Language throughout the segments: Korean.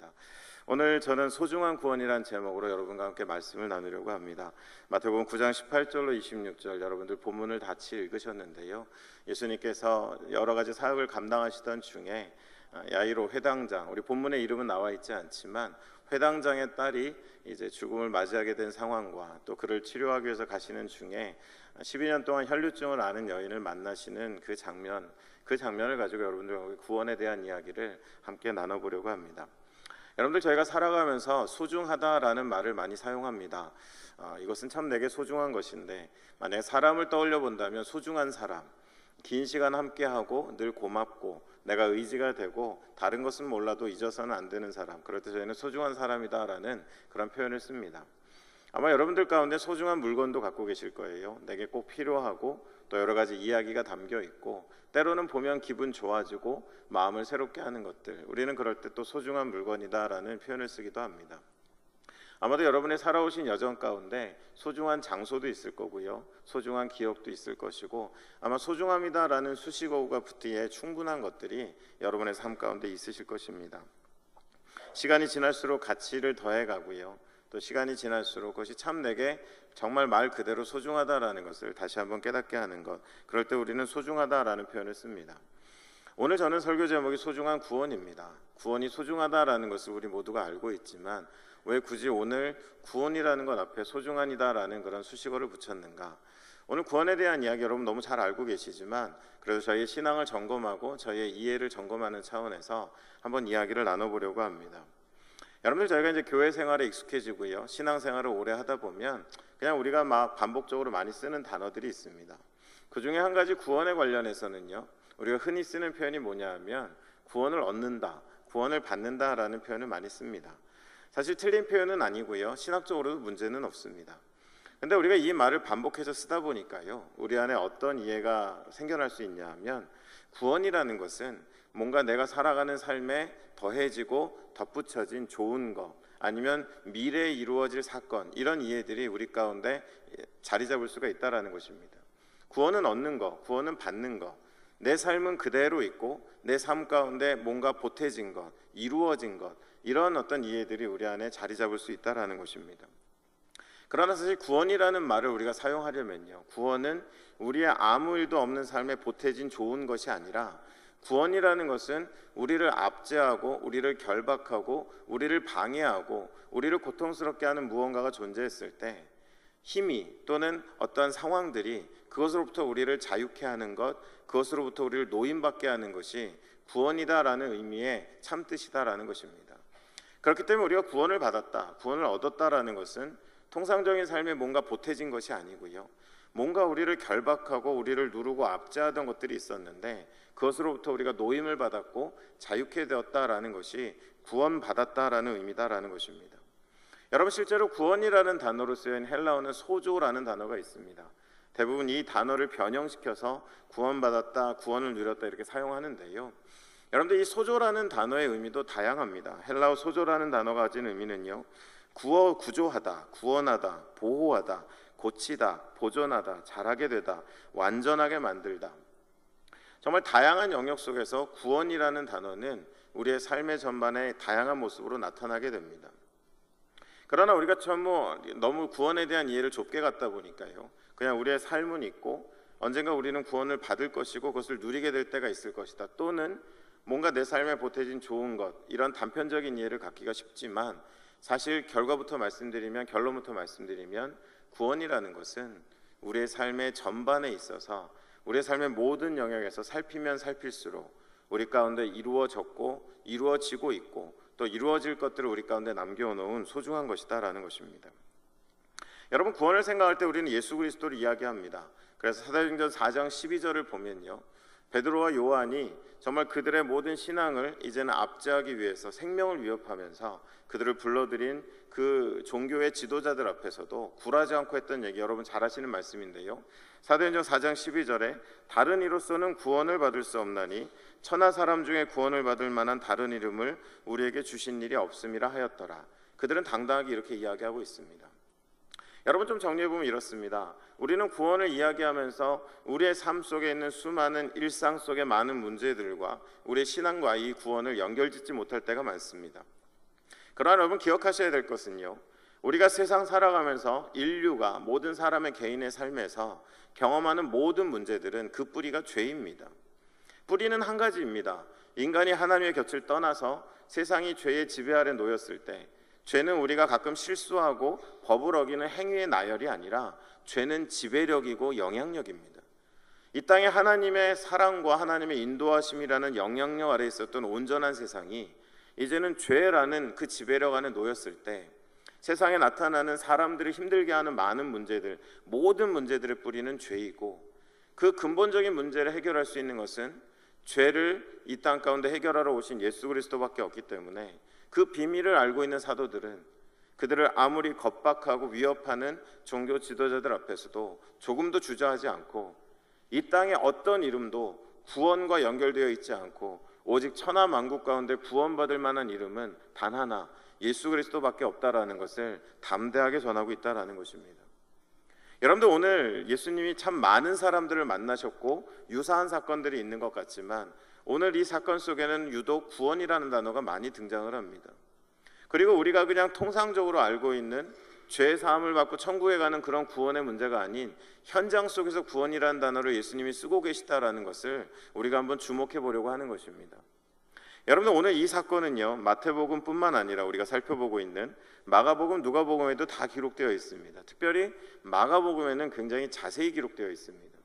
반갑습니다. 오늘 저는 소중한 구원이란 제목으로 여러분과 함께 말씀을 나누려고 합니다. 마태복음 9장 18절로 26절 여러분들 본문을 같이 읽으셨는데요. 예수님께서 여러 가지 사역을 감당하시던 중에 야이로 회당장, 우리 본문의 이름은 나와 있지 않지만 회당장의 딸이 이제 죽음을 맞이하게 된 상황과 또 그를 치료하기 위해서 가시는 중에 12년 동안 혈루증을 앓은 여인을 만나시는 그 장면을 가지고 여러분들과 구원에 대한 이야기를 함께 나눠보려고 합니다. 여러분들, 저희가 살아가면서 소중하다라는 말을 많이 사용합니다. 이것은 참 내게 소중한 것인데, 만약에 사람을 떠올려 본다면 소중한 사람, 긴 시간 함께하고 늘 고맙고 내가 의지가 되고 다른 것은 몰라도 잊어서는 안 되는 사람, 그럴 때 저희는 소중한 사람이다라는 그런 표현을 씁니다. 아마 여러분들 가운데 소중한 물건도 갖고 계실 거예요. 내게 꼭 필요하고 또 여러 가지 이야기가 담겨 있고 때로는 보면 기분 좋아지고 마음을 새롭게 하는 것들, 우리는 그럴 때 또 소중한 물건이다라는 표현을 쓰기도 합니다. 아마도 여러분의 살아오신 여정 가운데 소중한 장소도 있을 거고요, 소중한 기억도 있을 것이고 아마 소중함이다라는 수식어가 붙기에 충분한 것들이 여러분의 삶 가운데 있으실 것입니다. 시간이 지날수록 가치를 더해가고요, 또 시간이 지날수록 그것이 참 내게 정말 말 그대로 소중하다라는 것을 다시 한번 깨닫게 하는 것, 그럴 때 우리는 소중하다라는 표현을 씁니다. 오늘 저는 설교 제목이 소중한 구원입니다. 구원이 소중하다라는 것을 우리 모두가 알고 있지만 왜 굳이 오늘 구원이라는 것 앞에 소중한이다라는 그런 수식어를 붙였는가? 오늘 구원에 대한 이야기 여러분 너무 잘 알고 계시지만 그래도 저희의 신앙을 점검하고 저희의 이해를 점검하는 차원에서 한번 이야기를 나눠보려고 합니다. 여러분들, 저희가 이제 교회 생활에 익숙해지고요, 신앙 생활을 오래 하다 보면 그냥 우리가 막 반복적으로 많이 쓰는 단어들이 있습니다. 그 중에 한 가지 구원에 관련해서는요, 우리가 흔히 쓰는 표현이 뭐냐 하면 구원을 얻는다, 구원을 받는다라는 표현을 많이 씁니다. 사실 틀린 표현은 아니고요, 신학적으로도 문제는 없습니다. 근데 우리가 이 말을 반복해서 쓰다 보니까요, 우리 안에 어떤 이해가 생겨날 수 있냐 하면 구원이라는 것은 뭔가 내가 살아가는 삶에 더해지고 덧붙여진 좋은 것, 아니면 미래에 이루어질 사건, 이런 이해들이 우리 가운데 자리 잡을 수가 있다는 것입니다. 구원은 얻는 것, 구원은 받는 것, 내 삶은 그대로 있고 내 삶 가운데 뭔가 보태진 것, 이루어진 것, 이런 어떤 이해들이 우리 안에 자리 잡을 수 있다는 것입니다. 그러나 사실 구원이라는 말을 우리가 사용하려면요, 구원은 우리의 아무 일도 없는 삶에 보태진 좋은 것이 아니라 구원이라는 것은 우리를 압제하고 우리를 결박하고 우리를 방해하고 우리를 고통스럽게 하는 무언가가 존재했을 때 힘이 또는 어떠한 상황들이 그것으로부터 우리를 자유케 하는 것, 그것으로부터 우리를 노임받게 하는 것이 구원이다라는 의미의 참뜻이다라는 것입니다. 그렇기 때문에 우리가 구원을 받았다, 구원을 얻었다라는 것은 통상적인 삶에 뭔가 보태진 것이 아니고요, 뭔가 우리를 결박하고 우리를 누르고 압제하던 것들이 있었는데 그것으로부터 우리가 노임을 받았고 자유케 되었다라는 것이 구원받았다라는 의미다라는 것입니다. 여러분, 실제로 구원이라는 단어로 쓰인 헬라어는 소조라는 단어가 있습니다. 대부분 이 단어를 변형시켜서 구원받았다, 구원을 누렸다 이렇게 사용하는데요, 여러분들 이 소조라는 단어의 의미도 다양합니다. 헬라어 소조라는 단어가 가진 의미는요, 구조하다, 구원하다, 보호하다, 고치다, 보존하다, 잘하게 되다, 완전하게 만들다, 정말 다양한 영역 속에서 구원이라는 단어는 우리의 삶의 전반에 다양한 모습으로 나타나게 됩니다. 그러나 우리가 참 너무 구원에 대한 이해를 좁게 갖다 보니까요, 그냥 우리의 삶은 있고 언젠가 우리는 구원을 받을 것이고 그것을 누리게 될 때가 있을 것이다, 또는 뭔가 내 삶에 보태진 좋은 것, 이런 단편적인 이해를 갖기가 쉽지만 사실 결론부터 말씀드리면 구원이라는 것은 우리의 삶의 전반에 있어서 우리의 삶의 모든 영역에서 살피면 살필수록 우리 가운데 이루어졌고 이루어지고 있고 또 이루어질 것들을 우리 가운데 남겨놓은 소중한 것이다라는 것입니다. 여러분, 구원을 생각할 때 우리는 예수 그리스도를 이야기합니다. 그래서 사도행전 4장 12절을 보면요, 베드로와 요한이 정말 그들의 모든 신앙을 이제는 압제하기 위해서 생명을 위협하면서 그들을 불러들인 그 종교의 지도자들 앞에서도 굴하지 않고 했던 얘기, 여러분 잘 아시는 말씀인데요, 사도행전 4장 12절에 다른 이로서는 구원을 받을 수 없나니 천하 사람 중에 구원을 받을 만한 다른 이름을 우리에게 주신 일이 없음이라 하였더라. 그들은 당당하게 이렇게 이야기하고 있습니다. 여러분, 좀 정리해보면 이렇습니다. 우리는 구원을 이야기하면서 우리의 삶 속에 있는 수많은 일상 속의 많은 문제들과 우리의 신앙과 이 구원을 연결짓지 못할 때가 많습니다. 그러나 여러분 기억하셔야 될 것은요, 우리가 세상 살아가면서 인류가 모든 사람의 개인의 삶에서 경험하는 모든 문제들은 그 뿌리가 죄입니다. 뿌리는 한 가지입니다. 인간이 하나님의 곁을 떠나서 세상이 죄의 지배 아래 놓였을 때, 죄는 우리가 가끔 실수하고 법을 어기는 행위의 나열이 아니라 죄는 지배력이고 영향력입니다. 이 땅에 하나님의 사랑과 하나님의 인도하심이라는 영향력 아래 있었던 온전한 세상이 이제는 죄라는 그 지배력 안에 놓였을 때, 세상에 나타나는 사람들을 힘들게 하는 많은 문제들, 모든 문제들의 뿌리는 죄이고, 그 근본적인 문제를 해결할 수 있는 것은 죄를 이 땅 가운데 해결하러 오신 예수 그리스도밖에 없기 때문에, 그 비밀을 알고 있는 사도들은 그들을 아무리 겁박하고 위협하는 종교 지도자들 앞에서도 조금도 주저하지 않고, 이 땅의 어떤 이름도 구원과 연결되어 있지 않고 오직 천하 만국 가운데 구원받을 만한 이름은 단 하나, 예수 그리스도밖에 없다라는 것을 담대하게 전하고 있다라는 것입니다. 여러분들, 오늘 예수님이 참 많은 사람들을 만나셨고 유사한 사건들이 있는 것 같지만, 오늘 이 사건 속에는 유독 구원이라는 단어가 많이 등장을 합니다. 그리고 우리가 그냥 통상적으로 알고 있는 죄 사함을 받고 천국에 가는 그런 구원의 문제가 아닌 현장 속에서 구원이라는 단어를 예수님이 쓰고 계시다라는 것을 우리가 한번 주목해 보려고 하는 것입니다. 여러분들, 오늘 이 사건은요, 마태복음뿐만 아니라 우리가 살펴보고 있는 마가복음, 누가복음에도 다 기록되어 있습니다. 특별히 마가복음에는 굉장히 자세히 기록되어 있습니다.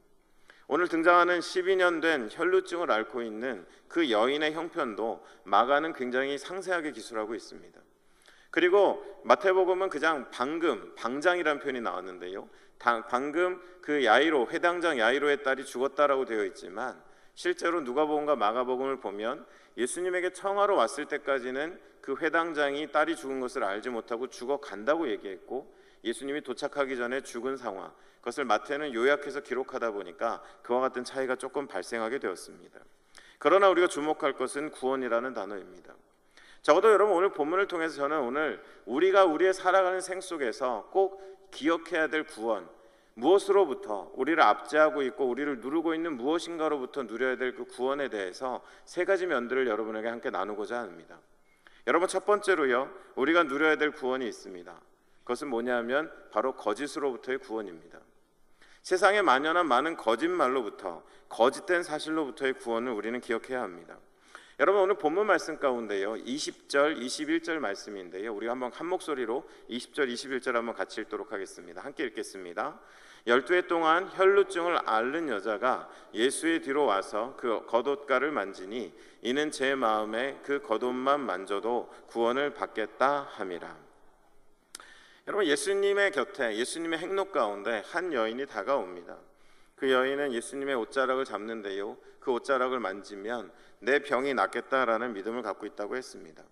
오늘 등장하는 12년 된 혈루증을 앓고 있는 그 여인의 형편도 마가는 굉장히 상세하게 기술하고 있습니다. 그리고 마태복음은 그냥 방장이라는 표현이 나왔는데요, 방금 그 야이로, 회당장 야이로의 딸이 죽었다라고 되어 있지만, 실제로 누가복음과 마가복음을 보면 예수님에게 청하러 왔을 때까지는 그 회당장이 딸이 죽은 것을 알지 못하고 죽어간다고 얘기했고, 예수님이 도착하기 전에 죽은 상황, 그것을 마태는 요약해서 기록하다 보니까 그와 같은 차이가 조금 발생하게 되었습니다. 그러나 우리가 주목할 것은 구원이라는 단어입니다. 적어도 여러분, 오늘 본문을 통해서 저는 오늘 우리가 우리의 살아가는 생 속에서 꼭 기억해야 될 구원, 무엇으로부터 우리를 압제하고 있고 우리를 누르고 있는 무엇인가로부터 누려야 될 그 구원에 대해서 세 가지 면들을 여러분에게 함께 나누고자 합니다. 여러분, 첫 번째로요, 우리가 누려야 될 구원이 있습니다. 그것은 뭐냐면 바로 거짓으로부터의 구원입니다. 세상에 만연한 많은 거짓말로부터, 거짓된 사실로부터의 구원을 우리는 기억해야 합니다. 여러분, 오늘 본문 말씀 가운데요, 20절, 21절 말씀인데요, 우리가 한번 한 목소리로 20절, 21절 한번 같이 읽도록 하겠습니다. 함께 읽겠습니다. 12해 동안 혈루증을 앓는 여자가 예수의 뒤로 와서 그 겉옷가를 만지니 이는 제 마음에 그 겉옷만 만져도 구원을 받겠다 함이라. 여러분, 예수님의 곁에, 예수님의 행록 가운데 한 여인이 다가옵니다. 그 여인은 예수님의 옷자락을 잡는데요, 그 옷자락을 만지면 내 병이 낫겠다라는 믿음을 갖고 있다고 했습니다.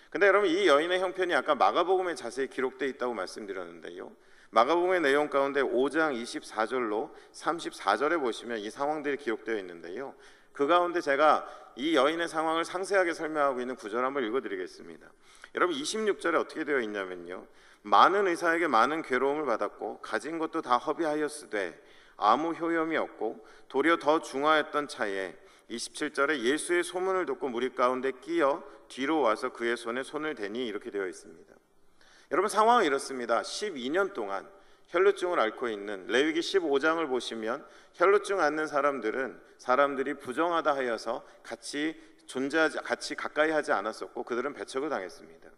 근데 여러분, 이 여인의 형편이 아까 마가복음에 자세히 기록되어 있다고 말씀드렸는데요, 마가복음의 내용 가운데 5장 24절로 34절에 보시면 이 상황들이 기록되어 있는데요, 그 가운데 제가 이 여인의 상황을 상세하게 설명하고 있는 구절 한번 읽어드리겠습니다. 여러분, 26절에 어떻게 되어 있냐면요, 많은 의사에게 많은 괴로움을 받았고 가진 것도 다 허비하였으되 아무 효염이 없고 도리어 더 중하였던 차에 27절에 예수의 소문을 듣고 무리 가운데 끼어 뒤로 와서 그의 손에 손을 대니 이렇게 되어 있습니다. 여러분, 상황은 이렇습니다. 12년 동안 혈루증을 앓고 있는, 레위기 15장을 보시면 혈루증 앓는 사람들이 부정하다 하여서 같이 가까이 하지 않았었고 그들은 배척을 당했습니다.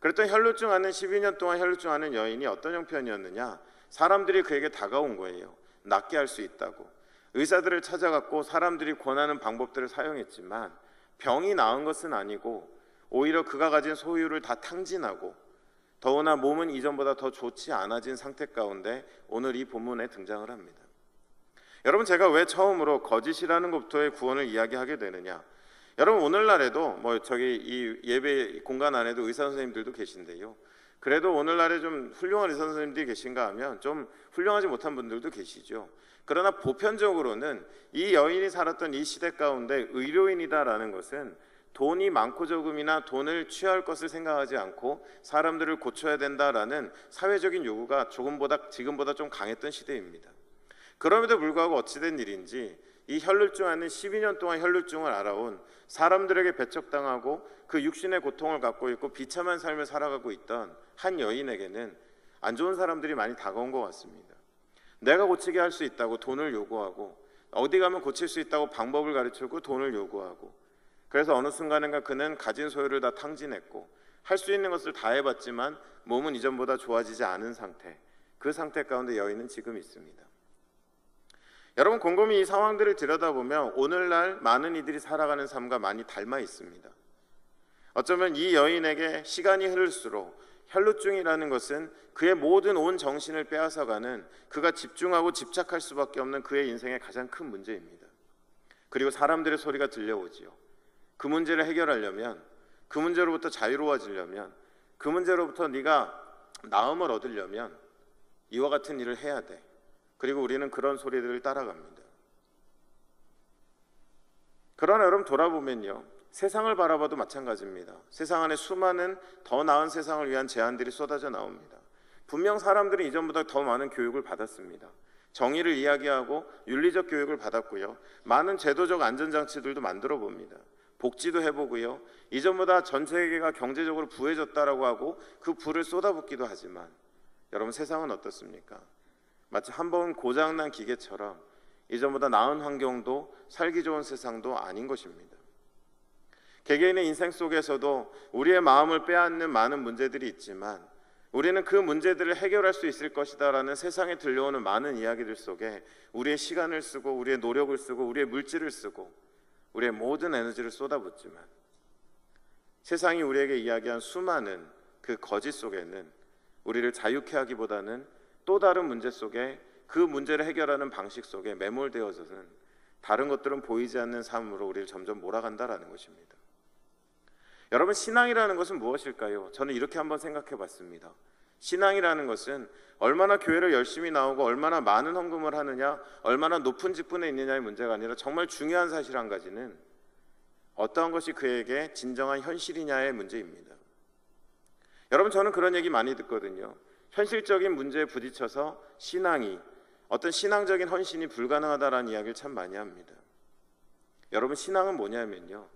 그랬던 혈루증 앓는 12년 동안 혈루증 앓는 여인이 어떤 형편이었느냐, 사람들이 그에게 다가온 거예요. 낫게 할 수 있다고. 의사들을 찾아갔고 사람들이 권하는 방법들을 사용했지만 병이 나은 것은 아니고 오히려 그가 가진 소유를 다 탕진하고, 더구나 몸은 이전보다 더 좋지 않아진 상태 가운데 오늘 이 본문에 등장을 합니다. 여러분, 제가 왜 처음으로 거짓이라는 것부터의 구원을 이야기하게 되느냐, 여러분, 오늘날에도 이 예배 공간 안에도 의사 선생님들도 계신데요, 그래도 오늘날에 좀 훌륭한 의사 선생님들이 계신가 하면 좀 훌륭하지 못한 분들도 계시죠. 그러나 보편적으로는 이 여인이 살았던 이 시대 가운데 의료인이다라는 것은 돈이 많고 적음이나 돈을 취할 것을 생각하지 않고 사람들을 고쳐야 된다라는 사회적인 요구가 지금보다 좀 강했던 시대입니다. 그럼에도 불구하고 어찌된 일인지 이 혈루증 앓는 12년 동안 혈루증을 앓아온 사람들에게 배척당하고 그 육신의 고통을 갖고 있고 비참한 삶을 살아가고 있던 한 여인에게는 안 좋은 사람들이 많이 다가온 것 같습니다. 내가 고치게 할 수 있다고 돈을 요구하고, 어디 가면 고칠 수 있다고 방법을 가르치고 돈을 요구하고, 그래서 어느 순간인가 그는 가진 소유를 다 탕진했고 할 수 있는 것을 다 해봤지만 몸은 이전보다 좋아지지 않은 상태, 그 상태 가운데 여인은 지금 있습니다. 여러분, 곰곰이 이 상황들을 들여다보면 오늘날 많은 이들이 살아가는 삶과 많이 닮아 있습니다. 어쩌면 이 여인에게 시간이 흐를수록 혈루증이라는 것은 그의 모든 온 정신을 빼앗아가는, 그가 집중하고 집착할 수밖에 없는 그의 인생의 가장 큰 문제입니다. 그리고 사람들의 소리가 들려오지요. 그 문제를 해결하려면, 그 문제로부터 자유로워지려면, 그 문제로부터 네가 나음을 얻으려면 이와 같은 일을 해야 돼. 그리고 우리는 그런 소리들을 따라갑니다. 그러나 여러분, 돌아보면요, 세상을 바라봐도 마찬가지입니다. 세상 안에 수많은 더 나은 세상을 위한 제안들이 쏟아져 나옵니다. 분명 사람들은 이전보다 더 많은 교육을 받았습니다. 정의를 이야기하고 윤리적 교육을 받았고요, 많은 제도적 안전장치들도 만들어 봅니다. 복지도 해보고요, 이전보다 전 세계가 경제적으로 부해졌다라고 하고 그 부를 쏟아붓기도 하지만, 여러분, 세상은 어떻습니까? 마치 한 번 고장난 기계처럼 이전보다 나은 환경도 살기 좋은 세상도 아닌 것입니다. 개개인의 인생 속에서도 우리의 마음을 빼앗는 많은 문제들이 있지만, 우리는 그 문제들을 해결할 수 있을 것이다 라는 세상에 들려오는 많은 이야기들 속에 우리의 시간을 쓰고 우리의 노력을 쓰고 우리의 물질을 쓰고 우리의 모든 에너지를 쏟아붓지만, 세상이 우리에게 이야기한 수많은 그 거짓 속에는 우리를 자유케 하기보다는 또 다른 문제 속에, 그 문제를 해결하는 방식 속에 매몰되어서는 다른 것들은 보이지 않는 삶으로 우리를 점점 몰아간다라는 것입니다. 여러분, 신앙이라는 것은 무엇일까요? 저는 이렇게 한번 생각해 봤습니다. 신앙이라는 것은 얼마나 교회를 열심히 나오고 얼마나 많은 헌금을 하느냐, 얼마나 높은 직분에 있느냐의 문제가 아니라 정말 중요한 사실 한 가지는 어떠한 것이 그에게 진정한 현실이냐의 문제입니다. 여러분, 저는 그런 얘기 많이 듣거든요. 현실적인 문제에 부딪혀서 신앙이, 어떤 신앙적인 헌신이 불가능하다라는 이야기를 참 많이 합니다. 여러분, 신앙은 뭐냐면요,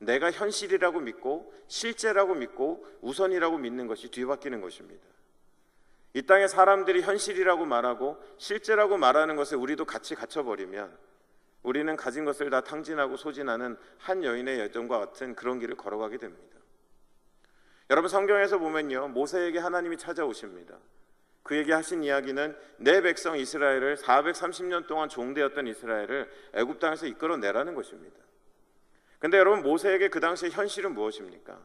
내가 현실이라고 믿고 실제라고 믿고 우선이라고 믿는 것이 뒤바뀌는 것입니다. 이 땅의 사람들이 현실이라고 말하고 실제라고 말하는 것에 우리도 같이 갇혀버리면 우리는 가진 것을 다 탕진하고 소진하는 한 여인의 여정과 같은 그런 길을 걸어가게 됩니다. 여러분, 성경에서 보면요, 모세에게 하나님이 찾아오십니다. 그에게 하신 이야기는 내 백성 이스라엘을, 430년 동안 종되었던 이스라엘을 애굽 땅에서 이끌어내라는 것입니다. 근데 여러분, 모세에게 그 당시의 현실은 무엇입니까?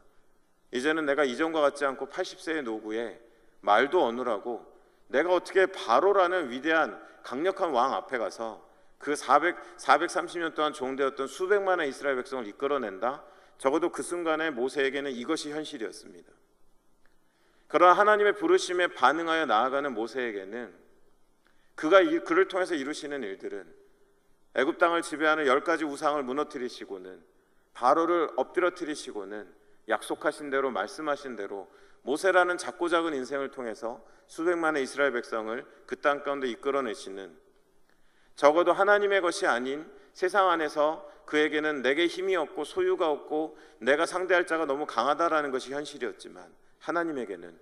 이제는 내가 이전과 같지 않고 80세의 노구에 말도 어눌하고 내가 어떻게 바로라는 위대한 강력한 왕 앞에 가서 그 430년 동안 종되었던 수백만의 이스라엘 백성을 이끌어낸다? 적어도 그 순간에 모세에게는 이것이 현실이었습니다. 그러나 하나님의 부르심에 반응하여 나아가는 모세에게는 그를 통해서 이루시는 일들은 애굽 땅을 지배하는 10가지 우상을 무너뜨리시고는, 바로를 엎드러뜨리시고는, 약속하신 대로 말씀하신 대로 모세라는 작고 작은 인생을 통해서 수백만의 이스라엘 백성을 그 땅 가운데 이끌어내시는, 적어도 하나님의 것이 아닌 세상 안에서 그에게는 내게 힘이 없고 소유가 없고 내가 상대할 자가 너무 강하다라는 것이 현실이었지만, 하나님에게는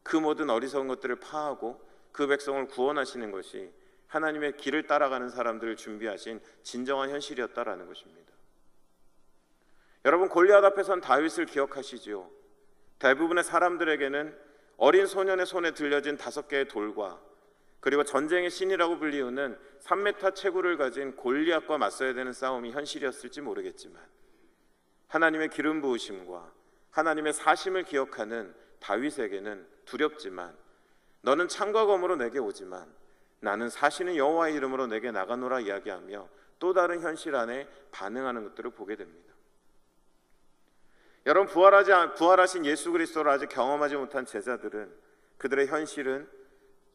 그 모든 어리석은 것들을 파하고 그 백성을 구원하시는 것이 하나님의 길을 따라가는 사람들을 준비하신 진정한 현실이었다라는 것입니다. 여러분, 골리앗 앞에선 다윗을 기억하시지요. 대부분의 사람들에게는 어린 소년의 손에 들려진 5개의 돌과 그리고 전쟁의 신이라고 불리우는 3m 체구를 가진 골리앗과 맞서야 되는 싸움이 현실이었을지 모르겠지만, 하나님의 기름 부으심과 하나님의 사심을 기억하는 다윗에게는 두렵지만, 너는 창과 검으로 내게 오지만 나는 사시는 여호와의 이름으로 내게 나가노라 이야기하며 또 다른 현실 안에 반응하는 것들을 보게 됩니다. 여러분, 부활하신 예수 그리스도를 아직 경험하지 못한 제자들은, 그들의 현실은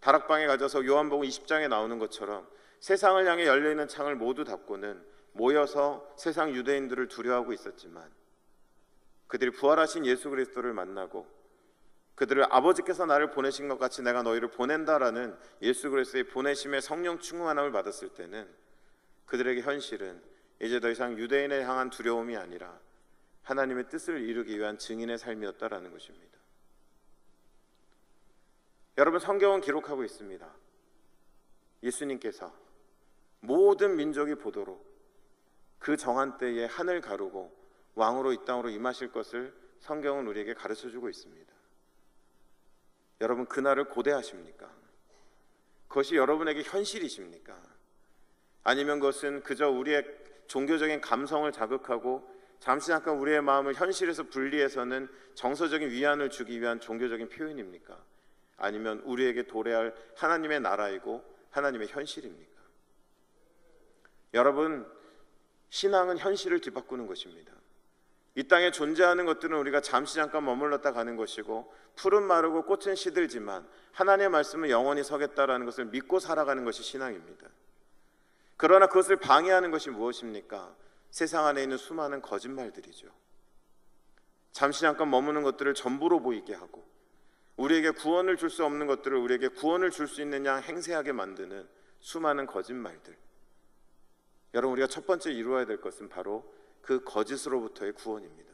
다락방에 가져서 요한복음 20장에 나오는 것처럼 세상을 향해 열려있는 창을 모두 닫고는 모여서 세상 유대인들을 두려워하고 있었지만, 그들이 부활하신 예수 그리스도를 만나고 그들을 아버지께서 나를 보내신 것 같이 내가 너희를 보낸다라는 예수 그리스도의 보내심의 성령 충만함을 받았을 때는 그들에게 현실은 이제 더 이상 유대인에 향한 두려움이 아니라 하나님의 뜻을 이루기 위한 증인의 삶이었다라는 것입니다. 여러분, 성경은 기록하고 있습니다. 예수님께서 모든 민족이 보도록 그 정한 때에 하늘 가르고 왕으로 이 땅으로 임하실 것을 성경은 우리에게 가르쳐주고 있습니다. 여러분, 그날을 고대하십니까? 그것이 여러분에게 현실이십니까? 아니면 그것은 그저 우리의 종교적인 감성을 자극하고 잠시 잠깐 우리의 마음을 현실에서 분리해서는 정서적인 위안을 주기 위한 종교적인 표현입니까? 아니면 우리에게 도래할 하나님의 나라이고 하나님의 현실입니까? 여러분, 신앙은 현실을 뒤바꾸는 것입니다. 이 땅에 존재하는 것들은 우리가 잠시 잠깐 머물렀다 가는 것이고 풀은 마르고 꽃은 시들지만 하나님의 말씀은 영원히 서겠다라는 것을 믿고 살아가는 것이 신앙입니다. 그러나 그것을 방해하는 것이 무엇입니까? 세상 안에 있는 수많은 거짓말들이죠. 잠시 잠깐 머무는 것들을 전부로 보이게 하고 우리에게 구원을 줄 수 없는 것들을 우리에게 구원을 줄 수 있는 양 행세하게 만드는 수많은 거짓말들. 여러분, 우리가 첫 번째 이루어야 될 것은 바로 그 거짓으로부터의 구원입니다.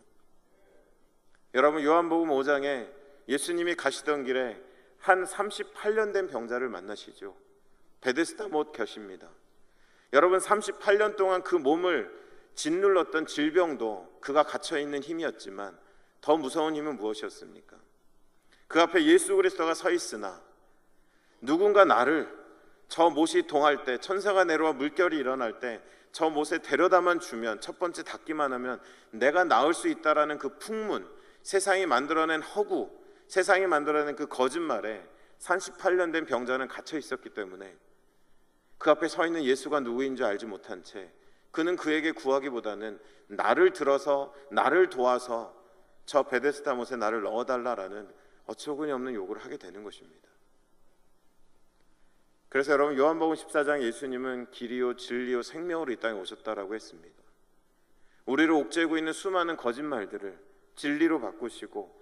여러분, 요한복음 5장에 예수님이 가시던 길에 한 38년 된 병자를 만나시죠. 베데스다 못 곁입니다. 여러분, 38년 동안 그 몸을 짓눌렀던 질병도 그가 갇혀있는 힘이었지만 더 무서운 힘은 무엇이었습니까? 그 앞에 예수 그리스도가 서 있으나 누군가 나를 저 못이 동할 때, 천사가 내려와 물결이 일어날 때 저 못에 데려다만 주면, 첫 번째 닿기만 하면 내가 나을 수 있다라는 그 풍문, 세상이 만들어낸 허구, 세상이 만들어낸 그 거짓말에 38년 된 병자는 갇혀 있었기 때문에 그 앞에 서 있는 예수가 누구인 줄 알지 못한 채 그는 그에게 구하기보다는 나를 들어서, 나를 도와서 저 베데스다 못에 나를 넣어달라라는 어처구니 없는 요구를 하게 되는 것입니다. 그래서 여러분, 요한복음 14장 예수님은 길이요 진리요 생명으로 이 땅에 오셨다라고 했습니다. 우리를 옥죄고 있는 수많은 거짓말들을 진리로 바꾸시고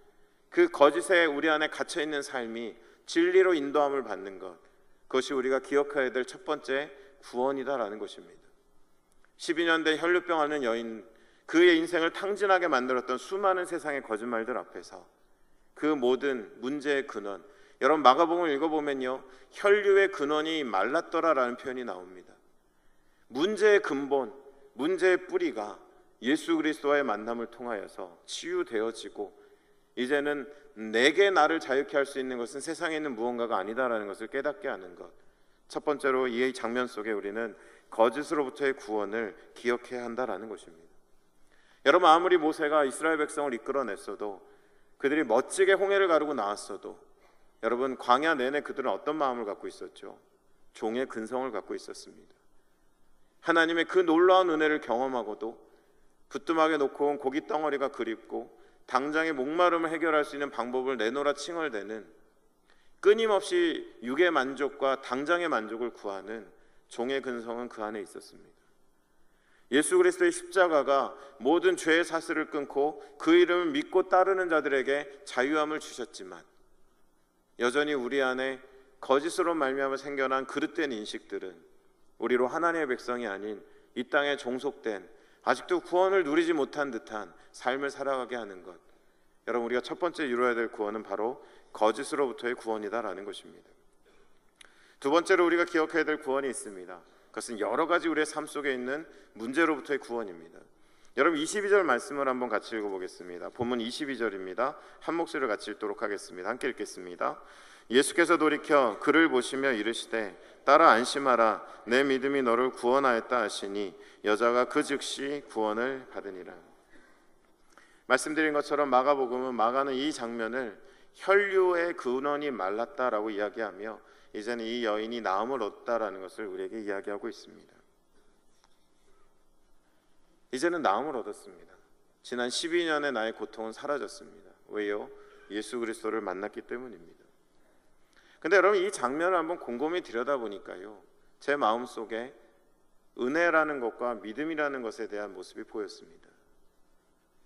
그 거짓에 우리 안에 갇혀있는 삶이 진리로 인도함을 받는 것, 그것이 우리가 기억해야 될 첫 번째 구원이다라는 것입니다. 12년 된 혈루병 앓는 여인, 그의 인생을 탕진하게 만들었던 수많은 세상의 거짓말들 앞에서 그 모든 문제의 근원, 여러분 마가복음을 읽어보면요, 혈류의 근원이 말랐더라라는 표현이 나옵니다. 문제의 근본, 문제의 뿌리가 예수 그리스도와의 만남을 통하여서 치유되어지고 이제는 내게 나를 자유케 할 수 있는 것은 세상에 있는 무언가가 아니다라는 것을 깨닫게 하는 것. 첫 번째로 이 장면 속에 우리는 거짓으로부터의 구원을 기억해야 한다라는 것입니다. 여러분, 아무리 모세가 이스라엘 백성을 이끌어냈어도, 그들이 멋지게 홍해를 가르고 나왔어도 여러분, 광야 내내 그들은 어떤 마음을 갖고 있었죠? 종의 근성을 갖고 있었습니다. 하나님의 그 놀라운 은혜를 경험하고도 부뚜막에 놓고 온 고기 덩어리가 그립고 당장의 목마름을 해결할 수 있는 방법을 내놓으라 칭얼대는, 끊임없이 육의 만족과 당장의 만족을 구하는 종의 근성은 그 안에 있었습니다. 예수 그리스도의 십자가가 모든 죄의 사슬을 끊고 그 이름을 믿고 따르는 자들에게 자유함을 주셨지만 여전히 우리 안에 거짓으로 말미암아 생겨난 그릇된 인식들은 우리로 하나님의 백성이 아닌 이 땅에 종속된, 아직도 구원을 누리지 못한 듯한 삶을 살아가게 하는 것. 여러분, 우리가 첫 번째 이루어야 될 구원은 바로 거짓으로부터의 구원이다라는 것입니다. 두 번째로 우리가 기억해야 될 구원이 있습니다. 그것은 여러 가지 우리의 삶 속에 있는 문제로부터의 구원입니다. 여러분, 22절 말씀을 한번 같이 읽어보겠습니다. 본문 22절입니다. 한 목소리를 같이 읽도록 하겠습니다. 함께 읽겠습니다. 예수께서 돌이켜 그를 보시며 이르시되 따라 안심하라, 내 믿음이 너를 구원하였다 하시니 여자가 그 즉시 구원을 받으니라. 말씀드린 것처럼 마가복음은 마가는 이 장면을 혈류의 근원이 말랐다라고 이야기하며 이제는 이 여인이 나음을 얻었다라는 것을 우리에게 이야기하고 있습니다. 이제는 나음을 얻었습니다. 지난 12년의 나의 고통은 사라졌습니다. 왜요? 예수 그리스도를 만났기 때문입니다. 근데 여러분, 이 장면을 한번 곰곰이 들여다보니까요, 제 마음속에 은혜라는 것과 믿음이라는 것에 대한 모습이 보였습니다.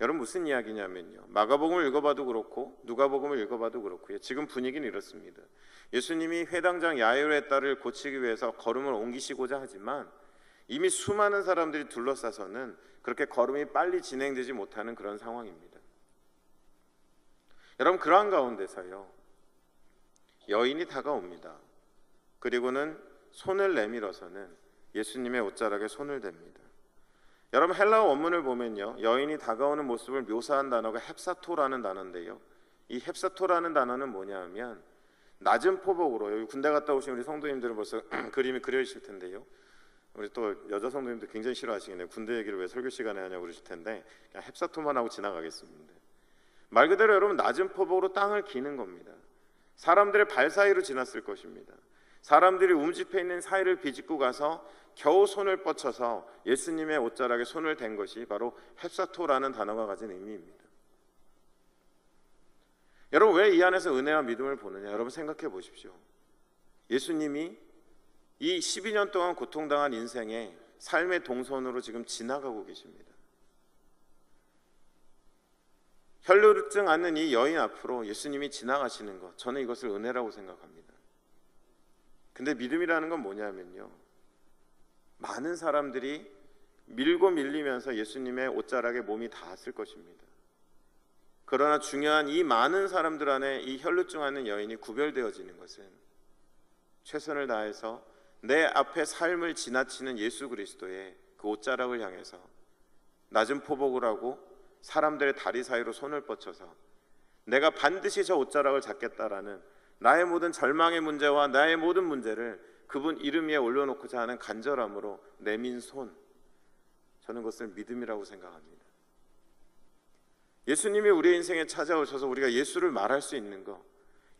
여러분, 무슨 이야기냐면요, 마가복음을 읽어봐도 그렇고 누가복음을 읽어봐도 그렇고요, 지금 분위기는 이렇습니다. 예수님이 회당장 야이로의 딸을 고치기 위해서 걸음을 옮기시고자 하지만 이미 수많은 사람들이 둘러싸서는 그렇게 걸음이 빨리 진행되지 못하는 그런 상황입니다. 여러분, 그러한 가운데서요, 여인이 다가옵니다. 그리고는 손을 내밀어서는 예수님의 옷자락에 손을 댑니다. 여러분, 헬라어 원문을 보면요, 여인이 다가오는 모습을 묘사한 단어가 헵사토라는 단어인데요, 이 헵사토라는 단어는 뭐냐 하면 낮은 포복으로, 여기 군대 갔다 오신 우리 성도님들은 벌써 그림이 그려지실 텐데요, 우리 또 여자 성도님들 굉장히 싫어하시겠네요. 군대 얘기를 왜 설교 시간에 하냐고 그러실 텐데 그냥 헵사토만 하고 지나가겠습니다. 말 그대로 여러분 낮은 포복으로 땅을 기는 겁니다. 사람들의 발 사이로 지났을 것입니다. 사람들이 움집해 있는 사이를 비집고 가서 겨우 손을 뻗쳐서 예수님의 옷자락에 손을 댄 것이 바로 헵사토라는 단어가 가진 의미입니다. 여러분, 왜 이 안에서 은혜와 믿음을 보느냐? 여러분 생각해 보십시오. 예수님이 이 12년 동안 고통당한 인생의 삶의 동선으로 지금 지나가고 계십니다. 혈루증 앓는 이 여인 앞으로 예수님이 지나가시는 것, 저는 이것을 은혜라고 생각합니다. 근데 믿음이라는 건 뭐냐면요, 많은 사람들이 밀고 밀리면서 예수님의 옷자락에 몸이 닿았을 것입니다. 그러나 중요한 이 많은 사람들 안에 이 혈루증 앓는 여인이 구별되어지는 것은 최선을 다해서 내 앞에 삶을 지나치는 예수 그리스도의 그 옷자락을 향해서 낮은 포복을 하고 사람들의 다리 사이로 손을 뻗쳐서 내가 반드시 저 옷자락을 잡겠다라는 나의 모든 절망의 문제와 나의 모든 문제를 그분 이름 위에 올려놓고자 하는 간절함으로 내민 손, 저는 그것을 믿음이라고 생각합니다. 예수님이 우리의 인생에 찾아오셔서 우리가 예수를 말할 수 있는 것,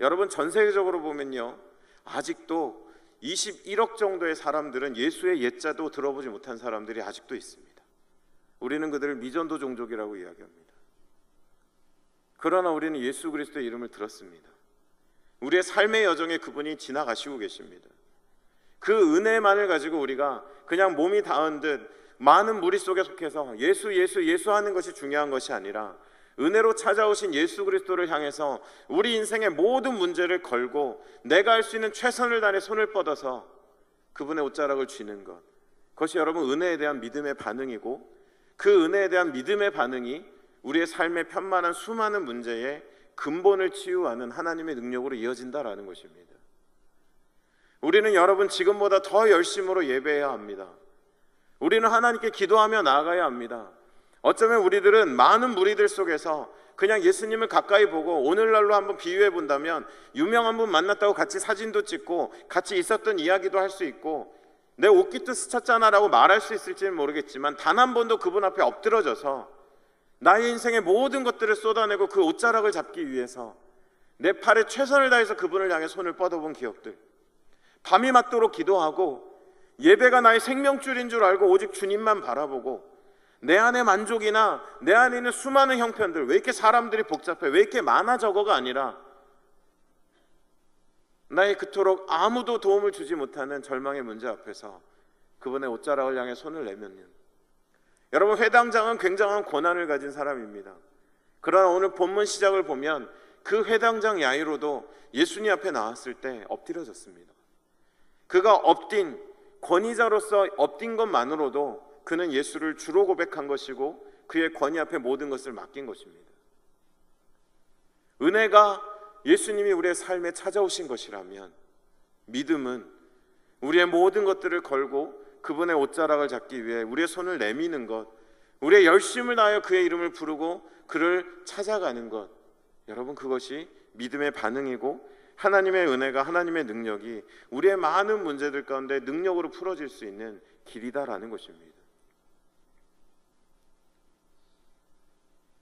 여러분 전 세계적으로 보면요, 아직도 21억 정도의 사람들은 예수의 옛자도 들어보지 못한 사람들이 아직도 있습니다. 우리는 그들을 미전도 종족이라고 이야기합니다. 그러나 우리는 예수 그리스도의 이름을 들었습니다. 우리의 삶의 여정에 그분이 지나가시고 계십니다. 그 은혜만을 가지고 우리가 그냥 몸이 닿은 듯 많은 무리 속에 속해서 예수 하는 것이 중요한 것이 아니라 은혜로 찾아오신 예수 그리스도를 향해서 우리 인생의 모든 문제를 걸고 내가 할 수 있는 최선을 다해 손을 뻗어서 그분의 옷자락을 쥐는 것, 그것이 여러분 은혜에 대한 믿음의 반응이고, 그 은혜에 대한 믿음의 반응이 우리의 삶의 편만한 수많은 문제의 근본을 치유하는 하나님의 능력으로 이어진다라는 것입니다. 우리는 여러분 지금보다 더 열심으로 예배해야 합니다. 우리는 하나님께 기도하며 나아가야 합니다. 어쩌면 우리들은 많은 무리들 속에서 그냥 예수님을 가까이 보고 오늘날로 한번 비유해 본다면 유명한 분 만났다고 같이 사진도 찍고 같이 있었던 이야기도 할 수 있고 내 옷깃도 스쳤잖아 라고 말할 수 있을지는 모르겠지만 단 한 번도 그분 앞에 엎드러져서 나의 인생의 모든 것들을 쏟아내고 그 옷자락을 잡기 위해서 내 팔에 최선을 다해서 그분을 향해 손을 뻗어본 기억들, 밤이 맞도록 기도하고 예배가 나의 생명줄인 줄 알고 오직 주님만 바라보고 내 안의 만족이나 내 안에 있는 수많은 형편들, 왜 이렇게 사람들이 복잡해, 왜 이렇게 많아, 저거가 아니라 나의 그토록 아무도 도움을 주지 못하는 절망의 문제 앞에서 그분의 옷자락을 향해 손을 내면요, 여러분 회당장은 굉장한 고난을 가진 사람입니다. 그러나 오늘 본문 시작을 보면 그 회당장 야이로도 예수님 앞에 나왔을 때 엎드려졌습니다. 그가 엎딘 권위자로서 엎딘 것만으로도 그는 예수를 주로 고백한 것이고 그의 권위 앞에 모든 것을 맡긴 것입니다. 은혜가 예수님이 우리의 삶에 찾아오신 것이라면 믿음은 우리의 모든 것들을 걸고 그분의 옷자락을 잡기 위해 우리의 손을 내미는 것, 우리의 열심을 다하여 그의 이름을 부르고 그를 찾아가는 것, 여러분 그것이 믿음의 반응이고 하나님의 은혜가, 하나님의 능력이 우리의 많은 문제들 가운데 능력으로 풀어질 수 있는 길이다라는 것입니다.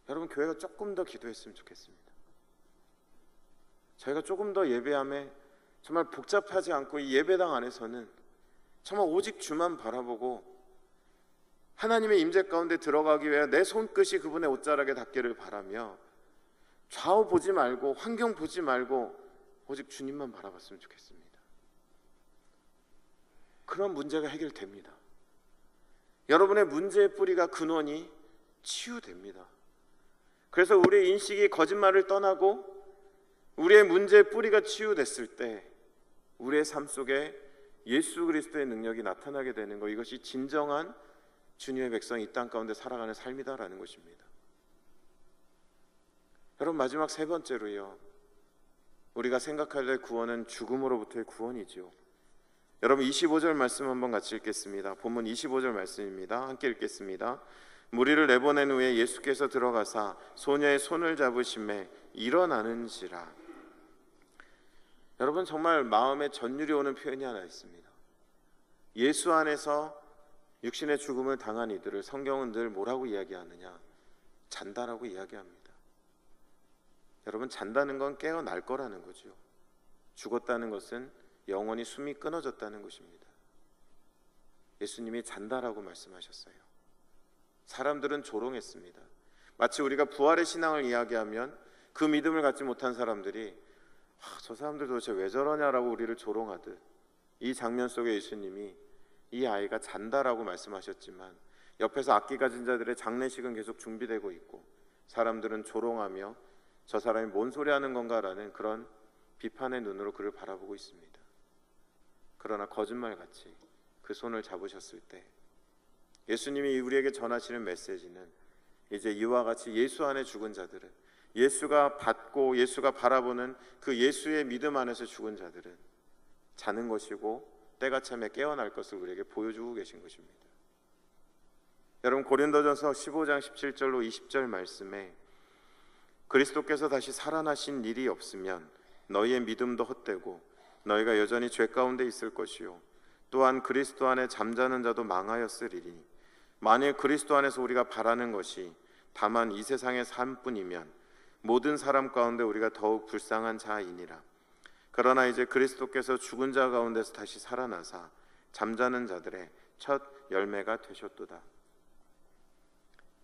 여러분 교회가 조금 더 기도했으면 좋겠습니다. 저희가 조금 더 예배함에 정말 복잡하지 않고 이 예배당 안에서는 정말 오직 주만 바라보고 하나님의 임재 가운데 들어가기 위해 내 손끝이 그분의 옷자락에 닿기를 바라며 좌우 보지 말고 환경 보지 말고 오직 주님만 바라봤으면 좋겠습니다. 그런 문제가 해결됩니다. 여러분의 문제의 뿌리가 근원이 치유됩니다. 그래서 우리의 인식이 거짓말을 떠나고 우리의 문제의 뿌리가 치유됐을 때 우리의 삶 속에 예수 그리스도의 능력이 나타나게 되는 것, 이것이 진정한 주님의 백성이 이 땅 가운데 살아가는 삶이다라는 것입니다. 여러분, 마지막 세 번째로요, 우리가 생각할 때 구원은 죽음으로부터의 구원이지요. 여러분, 25절 말씀 한번 같이 읽겠습니다. 본문 25절 말씀입니다. 함께 읽겠습니다. 무리를 내보낸 후에 예수께서 들어가사 소녀의 손을 잡으심에 일어나는지라. 여러분, 정말 마음에 전율이 오는 표현이 하나 있습니다. 예수 안에서 육신의 죽음을 당한 이들을 성경은 늘 뭐라고 이야기하느냐? 잔다라고 이야기합니다. 여러분, 잔다는 건 깨어날 거라는 거죠. 죽었다는 것은 영원히 숨이 끊어졌다는 것입니다. 예수님이 잔다라고 말씀하셨어요. 사람들은 조롱했습니다. 마치 우리가 부활의 신앙을 이야기하면 그 믿음을 갖지 못한 사람들이 저 사람들 도대체 왜 저러냐라고 우리를 조롱하듯, 이 장면 속에 예수님이 이 아이가 잔다라고 말씀하셨지만 옆에서 악기 가진 자들의 장례식은 계속 준비되고 있고, 사람들은 조롱하며 저 사람이 뭔 소리 하는 건가라는 그런 비판의 눈으로 그를 바라보고 있습니다. 그러나 거짓말같이 그 손을 잡으셨을 때 예수님이 우리에게 전하시는 메시지는, 이제 이와 같이 예수 안에 죽은 자들은, 예수가 받고 예수가 바라보는 그 예수의 믿음 안에서 죽은 자들은 자는 것이고 때가 참에 깨어날 것을 우리에게 보여주고 계신 것입니다. 여러분, 고린도전서 15장 17절로 20절 말씀에 그리스도께서 다시 살아나신 일이 없으면 너희의 믿음도 헛되고 너희가 여전히 죄 가운데 있을 것이요 또한 그리스도 안에 잠자는 자도 망하였으리니, 만일 그리스도 안에서 우리가 바라는 것이 다만 이 세상의 삶뿐이면 모든 사람 가운데 우리가 더욱 불쌍한 자이니라. 그러나 이제 그리스도께서 죽은 자 가운데서 다시 살아나사 잠자는 자들의 첫 열매가 되셨도다.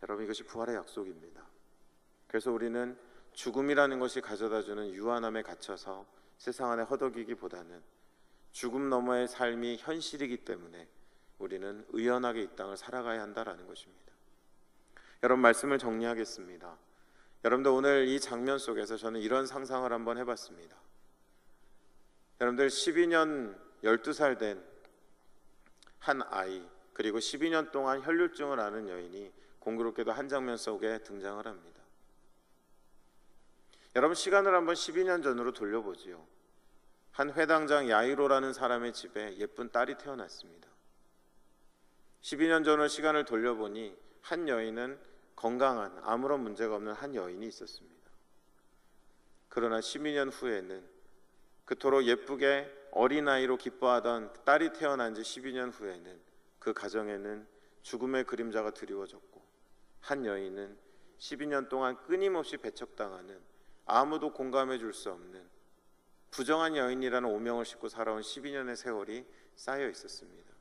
여러분, 이것이 부활의 약속입니다. 그래서 우리는 죽음이라는 것이 가져다주는 유한함에 갇혀서 세상 안에 허덕이기보다는 죽음 너머의 삶이 현실이기 때문에 우리는 의연하게 이 땅을 살아가야 한다라는 것입니다. 여러분, 말씀을 정리하겠습니다. 여러분들, 오늘 이 장면 속에서 저는 이런 상상을 한번 해봤습니다. 여러분들, 12년 12살 된 한 아이, 그리고 12년 동안 혈류증을 앓은 여인이 공교롭게도 한 장면 속에 등장을 합니다. 여러분, 시간을 한번 12년 전으로 돌려보지요. 한 회당장 야이로라는 사람의 집에 예쁜 딸이 태어났습니다. 12년 전으로 시간을 돌려보니 한 여인은 건강한, 아무런 문제가 없는 한 여인이 있었습니다. 그러나 12년 후에는 그토록 예쁘게 어린아이로 기뻐하던 딸이 태어난 지 12년 후에는 그 가정에는 죽음의 그림자가 드리워졌고, 한 여인은 12년 동안 끊임없이 배척당하는, 아무도 공감해 줄 수 없는 부정한 여인이라는 오명을 싣고 살아온 12년의 세월이 쌓여 있었습니다.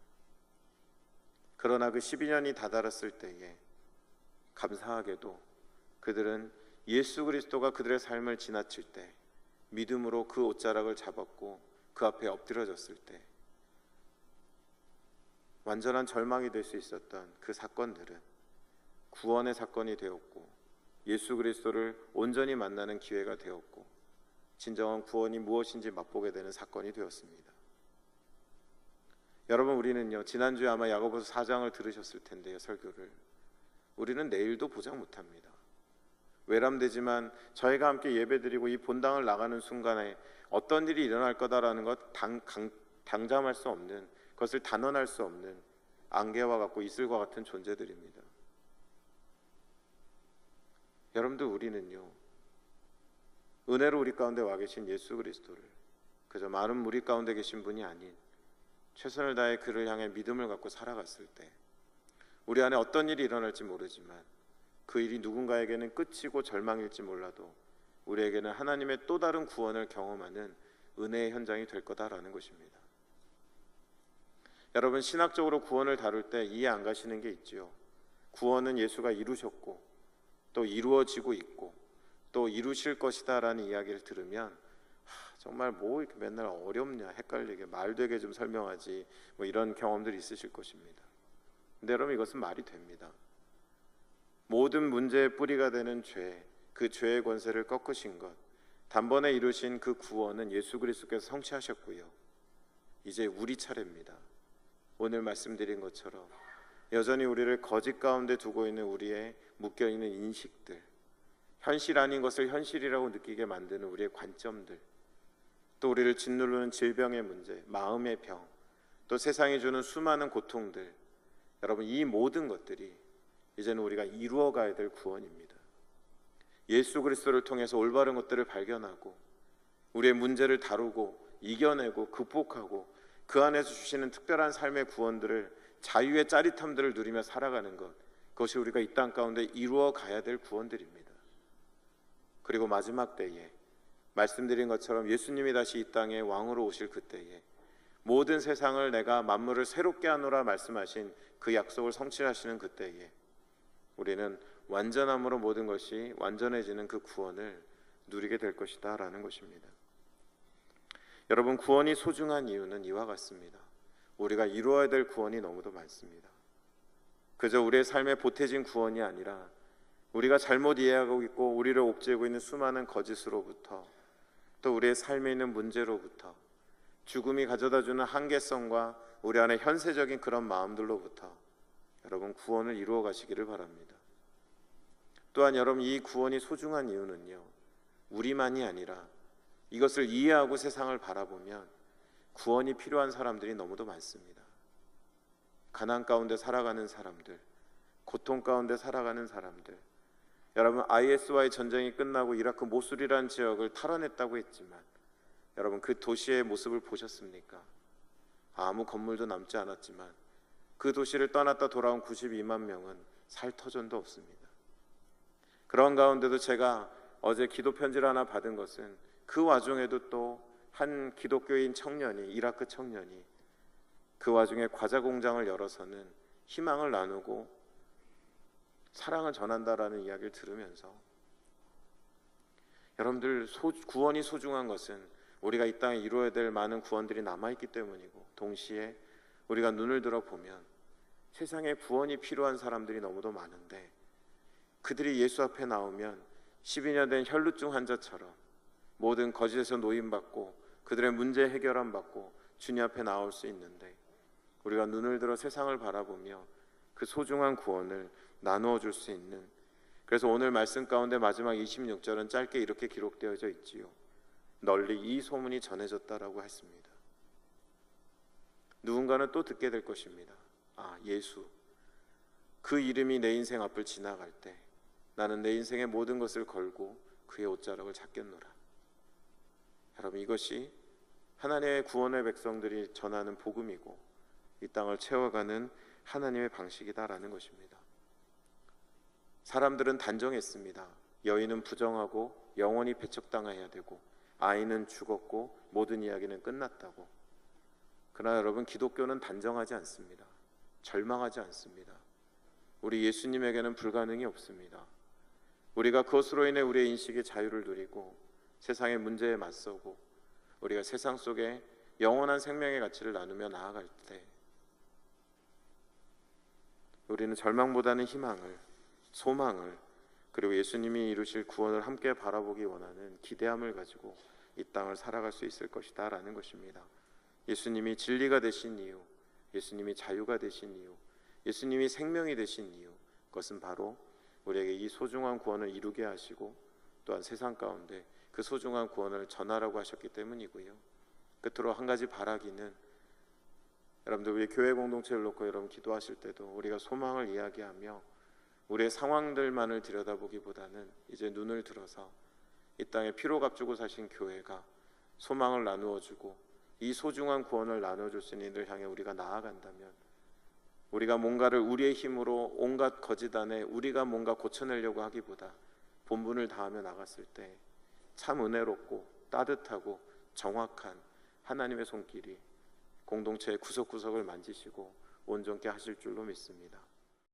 그러나 그 12년이 다다랐을 때에 감사하게도 그들은 예수 그리스도가 그들의 삶을 지나칠 때 믿음으로 그 옷자락을 잡았고 그 앞에 엎드려졌을 때 완전한 절망이 될 수 있었던 그 사건들은 구원의 사건이 되었고, 예수 그리스도를 온전히 만나는 기회가 되었고, 진정한 구원이 무엇인지 맛보게 되는 사건이 되었습니다. 여러분, 우리는요, 지난주에 아마 야고보서 4장을 들으셨을 텐데요, 설교를. 우리는 내일도 보장 못합니다. 외람되지만 저희가 함께 예배드리고 이 본당을 나가는 순간에 어떤 일이 일어날 거다라는 것 당잠할 수 없는, 그것을 단언할 수 없는 안개와 같고 이슬과 같은 존재들입니다. 여러분들, 우리는요, 은혜로 우리 가운데 와 계신 예수 그리스도를 그저 많은 무리 가운데 계신 분이 아닌 최선을 다해 그를 향해 믿음을 갖고 살아갔을 때 우리 안에 어떤 일이 일어날지 모르지만 그 일이 누군가에게는 끝이고 절망일지 몰라도 우리에게는 하나님의 또 다른 구원을 경험하는 은혜의 현장이 될 거다라는 것입니다. 여러분, 신학적으로 구원을 다룰 때 이해 안 가시는 게 있지요. 구원은 예수가 이루셨고 또 이루어지고 있고 또 이루실 것이다 라는 이야기를 들으면 정말 뭐 이렇게 맨날 어렵냐, 헷갈리게 말 되게 좀 설명하지, 뭐 이런 경험들이 있으실 것입니다. 근데 여러분, 이것은 말이 됩니다. 모든 문제의 뿌리가 되는 죄, 그 죄의 권세를 꺾으신 것, 단번에 이루신 그 구원은 예수 그리스도께서 성취하셨고요, 이제 우리 차례입니다. 오늘 말씀드린 것처럼 여전히 우리를 거짓 가운데 두고 있는 우리의 묶여있는 인식들, 현실 아닌 것을 현실이라고 느끼게 만드는 우리의 관점들, 또 우리를 짓누르는 질병의 문제, 마음의 병, 또 세상이 주는 수많은 고통들, 여러분 이 모든 것들이 이제는 우리가 이루어가야 될 구원입니다. 예수 그리스도를 통해서 올바른 것들을 발견하고 우리의 문제를 다루고 이겨내고 극복하고 그 안에서 주시는 특별한 삶의 구원들을, 자유의 짜릿함들을 누리며 살아가는 것, 그것이 우리가 이 땅 가운데 이루어 가야 될 구원들입니다. 그리고 마지막 때에 말씀드린 것처럼 예수님이 다시 이 땅에 왕으로 오실 그때에 모든 세상을 내가 만물을 새롭게 하노라 말씀하신 그 약속을 성취하시는 그때에 우리는 완전함으로 모든 것이 완전해지는 그 구원을 누리게 될 것이다 라는 것입니다. 여러분, 구원이 소중한 이유는 이와 같습니다. 우리가 이루어야 될 구원이 너무도 많습니다. 그저 우리의 삶에 보태진 구원이 아니라 우리가 잘못 이해하고 있고 우리를 옥죄고 있는 수많은 거짓으로부터, 또 우리의 삶에 있는 문제로부터, 죽음이 가져다주는 한계성과 우리 안에 현세적인 그런 마음들로부터 여러분 구원을 이루어 가시기를 바랍니다. 또한 여러분, 이 구원이 소중한 이유는요, 우리만이 아니라 이것을 이해하고 세상을 바라보면 구원이 필요한 사람들이 너무도 많습니다. 가난 가운데 살아가는 사람들, 고통 가운데 살아가는 사람들, 여러분 IS와의 전쟁이 끝나고 이라크 모술이라는 지역을 탈환했다고 했지만 여러분 그 도시의 모습을 보셨습니까? 아무 건물도 남지 않았지만 그 도시를 떠났다 돌아온 92만 명은 살 터전도 없습니다. 그런 가운데도 제가 어제 기도 편지를 하나 받은 것은 그 와중에도 또 한 기독교인 청년이, 이라크 청년이 그 와중에 과자 공장을 열어서는 희망을 나누고 사랑을 전한다라는 이야기를 들으면서 여러분들, 구원이 소중한 것은 우리가 이 땅에 이루어야 될 많은 구원들이 남아있기 때문이고, 동시에 우리가 눈을 들어보면 세상에 구원이 필요한 사람들이 너무도 많은데 그들이 예수 앞에 나오면 12년 된 혈루증 환자처럼 모든 거짓에서 노임받고 그들의 문제 해결함 받고 주님 앞에 나올 수 있는데, 우리가 눈을 들어 세상을 바라보며 그 소중한 구원을 나누어 줄 수 있는, 그래서 오늘 말씀 가운데 마지막 26절은 짧게 이렇게 기록되어져 있지요. 널리 이 소문이 전해졌다라고 했습니다. 누군가는 또 듣게 될 것입니다. 아, 예수, 그 이름이 내 인생 앞을 지나갈 때 나는 내 인생의 모든 것을 걸고 그의 옷자락을 잡겠노라. 여러분, 이것이 하나님의 구원의 백성들이 전하는 복음이고 이 땅을 채워가는 하나님의 방식이다라는 것입니다. 사람들은 단정했습니다. 여인은 부정하고 영원히 배척당해야 되고 아이는 죽었고 모든 이야기는 끝났다고. 그러나 여러분, 기독교는 단정하지 않습니다. 절망하지 않습니다. 우리 예수님에게는 불가능이 없습니다. 우리가 그것으로 인해 우리의 인식의 자유를 누리고 세상의 문제에 맞서고 우리가 세상 속에 영원한 생명의 가치를 나누며 나아갈 때 우리는 절망보다는 희망을, 소망을, 그리고 예수님이 이루실 구원을 함께 바라보기 원하는 기대함을 가지고 이 땅을 살아갈 수 있을 것이다 라는 것입니다. 예수님이 진리가 되신 이유, 예수님이 자유가 되신 이유, 예수님이 생명이 되신 이유, 그것은 바로 우리에게 이 소중한 구원을 이루게 하시고 또한 세상 가운데 그 소중한 구원을 전하라고 하셨기 때문이고요. 끝으로 한 가지 바라기는, 여러분들 우리 교회 공동체를 놓고 여러분 기도하실 때도 우리가 소망을 이야기하며 우리의 상황들만을 들여다보기보다는 이제 눈을 들어서 이 땅에 피로 값주고 사신 교회가 소망을 나누어주고 이 소중한 구원을 나눠줄 수 있는 이들 향해 우리가 나아간다면, 우리가 뭔가를 우리의 힘으로 온갖 거짓 안에 우리가 뭔가 고쳐내려고 하기보다 본분을 다하며 나갔을 때 참 은혜롭고 따뜻하고 정확한 하나님의 손길이 공동체의 구석구석을 만지시고 온전케 하실 줄로 믿습니다.